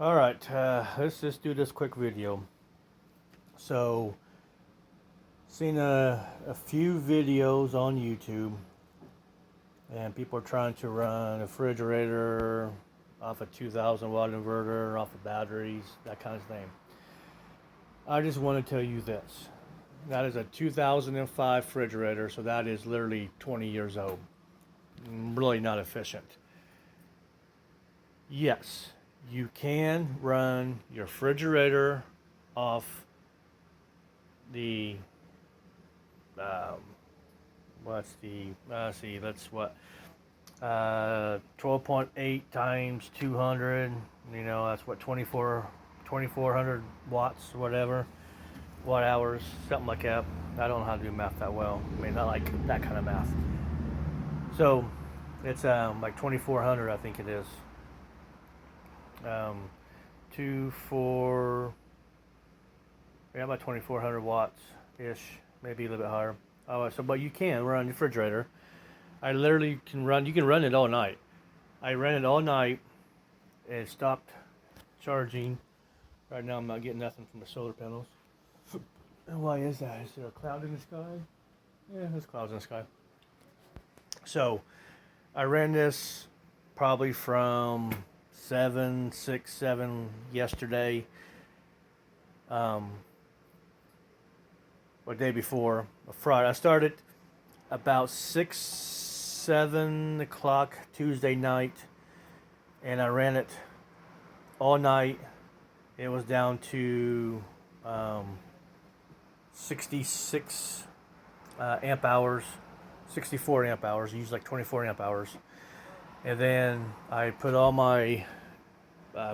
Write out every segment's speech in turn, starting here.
All right, let's just do this quick video. So, seen a few videos on YouTube, and people are trying to run a refrigerator off a 2,000 watt inverter, off of batteries, that kind of thing. I just want to tell you this. That is a 2005 refrigerator, so that is literally 20 years old. Really not efficient. Yes, you can run your refrigerator off the um, what's the see that's what 12.8 times 200, that's what 2400 watts, whatever, watt hours, something like that. I don't know how to do math that well. I mean, not like that kind of math. So it's like 2400, I think it is. um, 2 4 yeah, about 2400 watts ish, maybe a little bit higher. But you can run your refrigerator. I literally can run. You can run it all night. I ran it all night. It stopped charging. Right now, I'm not getting nothing from the solar panels. And why is that? Is there a cloud in the sky? Yeah, there's clouds in the sky. So I ran this probably from 7, 6, 7 yesterday. Or day before, Friday. I started about 6, 7 o'clock Tuesday night, and I ran it all night. It was down to 66 amp hours, 64 amp hours. I used like 24 amp hours. And then I put all my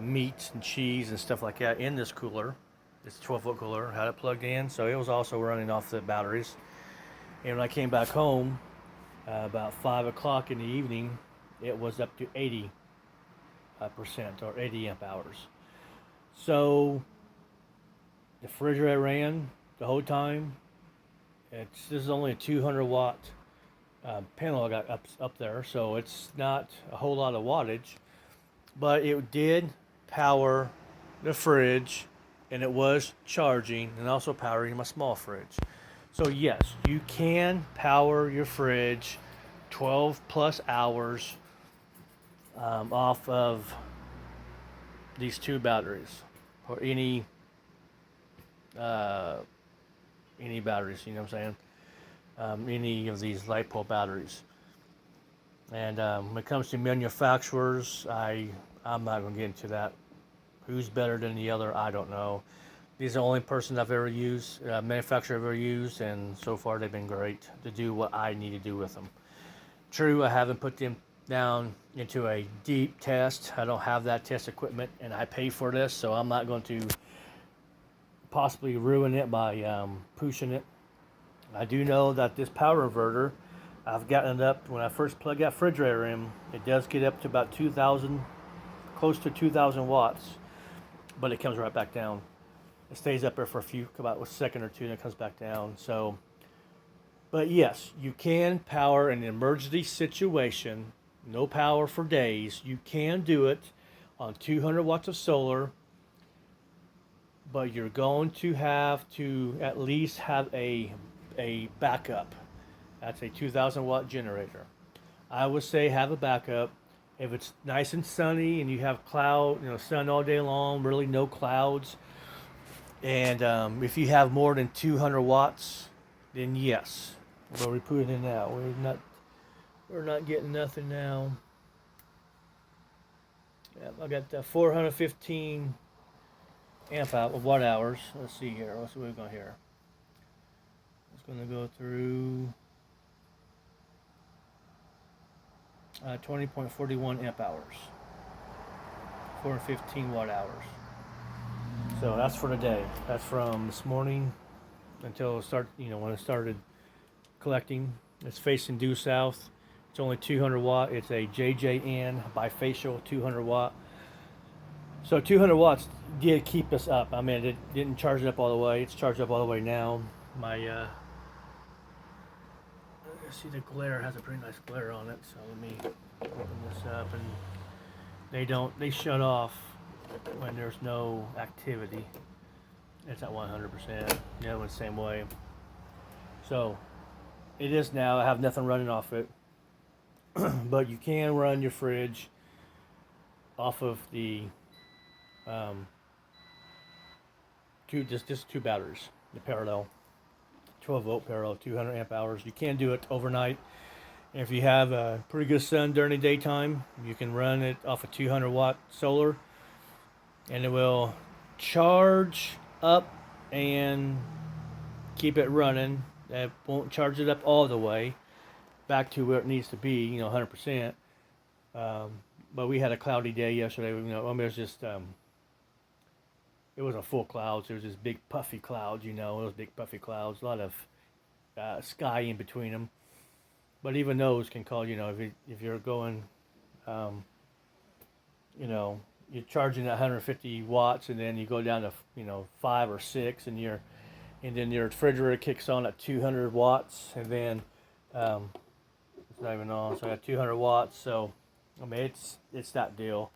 meats and cheese and stuff like that in this cooler. This 12-foot cooler, had it plugged in, so it was also running off the batteries. And when I came back home, about 5 o'clock in the evening, it was up to 80% or 80 amp hours. So the refrigerator ran the whole time. This is only a 200 watt panel I got up there, so it's not a whole lot of wattage, but it did power the fridge, and it was charging and also powering my small fridge. So yes, you can power your fridge 12 plus hours off of these two batteries, or uh, any batteries. You know what I'm saying? Any of these LiPo batteries. And when it comes to manufacturers, I'm not going to get into that. Who's better than the other? I don't know. These are the only persons I've ever used, manufacturer I've ever used, and so far they've been great to do what I need to do with them. True, I haven't put them down into a deep test. I don't have that test equipment, and I pay for this, so I'm not going to possibly ruin it by pushing it. I do know that this power inverter, I've gotten it up, when I first plug that refrigerator in, it does get up to about 2,000, close to 2,000 watts, but it comes right back down. It stays up there for about a second or two, and it comes back down. So, but yes, you can power an emergency situation, no power for days. You can do it on 200 watts of solar, but you're going to have to at least have a backup. That's a 2,000 watt generator. I would say have a backup. If it's nice and sunny and you have sun all day long, really no clouds, and if you have more than 200 watts, then yes. Where we put it in now? We're not getting nothing now. Yeah, I got 415 watt hours. Let's see here. What's we got here? It's going to go through 20.41 amp hours. 415 watt hours. So that's for the day. That's from this morning until when it started collecting. It's facing due south. It's only 200 watt. It's a JJN bifacial 200 watt. So 200 watts did keep us up. I mean, it didn't charge it up all the way. It's charged up all the way now. See, the glare has a pretty nice glare on it. So let me open this up, and they shut off when there's no activity. It's at 100%. The other one's the same way. So it is now. I have nothing running off it, but you can run your fridge off of the just two batteries, the parallel, 12-volt parallel, 200 amp hours. You can do it overnight. And if you have a pretty good sun during the daytime, you can run it off a 200-watt solar, and it will charge up and keep it running. It won't charge it up all the way back to where it needs to be, 100%. But we had a cloudy day yesterday. It was just it wasn't full clouds. It was just big puffy clouds. Those big puffy clouds. A lot of sky in between them. But even those can cause, if you're going, you're charging at 150 watts, and then you go down to 5 or 6, and then your refrigerator kicks on at 200 watts, and then it's not even on. So I got 200 watts. So it's that deal.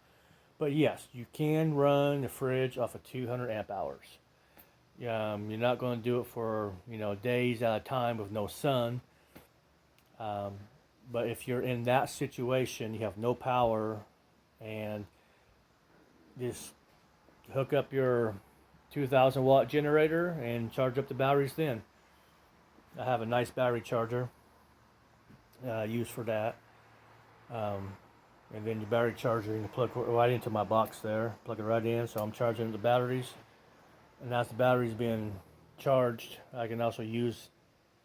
But yes, you can run the fridge off of 200 amp hours. You're not going to do it for days at a time with no sun. But if you're in that situation, you have no power, and just hook up your 2,000 watt generator and charge up the batteries then. I have a nice battery charger used for that. And then your battery charger, you can plug right into my box there, plug it right in, so I'm charging the batteries. And as the battery's being charged, I can also use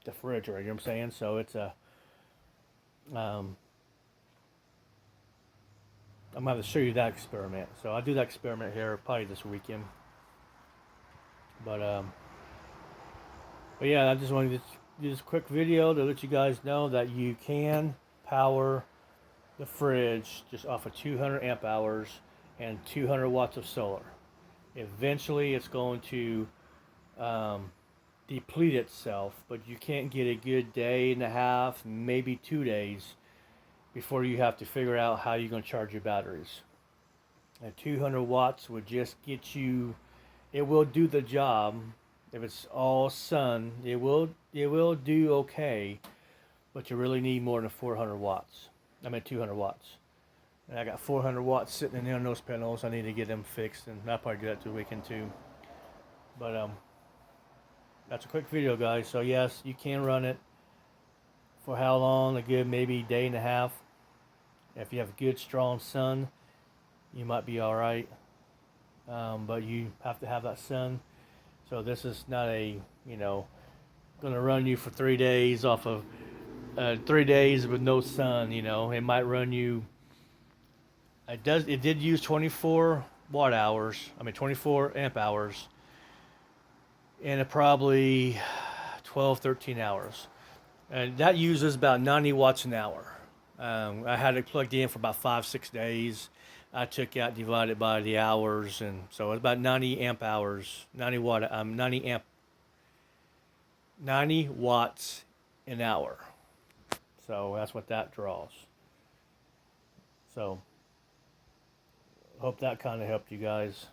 the refrigerator, you know what I'm saying? So it's I'm going to show you that experiment. So I'll do that experiment here probably this weekend. But yeah, I just wanted to do this quick video to let you guys know that you can power the fridge just off of 200 amp hours and 200 watts of solar. Eventually it's going to deplete itself, but you can't get a good day and a half, maybe 2 days before you have to figure out how you're going to charge your batteries. And 200 watts would just get you, it will do the job. If it's all sun, it will do okay, but you really need more than 400 watts. 200 watts. And I got 400 watts sitting in there on those panels. I need to get them fixed, and I'll probably do that this weekend too. But that's a quick video, guys. So yes, you can run it for how long? A good maybe day and a half. If you have good strong sun, you might be all right. But you have to have that sun. So this is not a going to run you for 3 days off of 3 days with no sun. It might run you. It did use 24 watt hours. 24 amp hours. And it probably 12, 13 hours. And that uses about 90 watts an hour. I had it plugged in for about 5-6 days. I took out, divided by the hours, and so it's about 90 amp hours, 90 watts an hour. So that's what that draws. So hope that kind of helped you guys.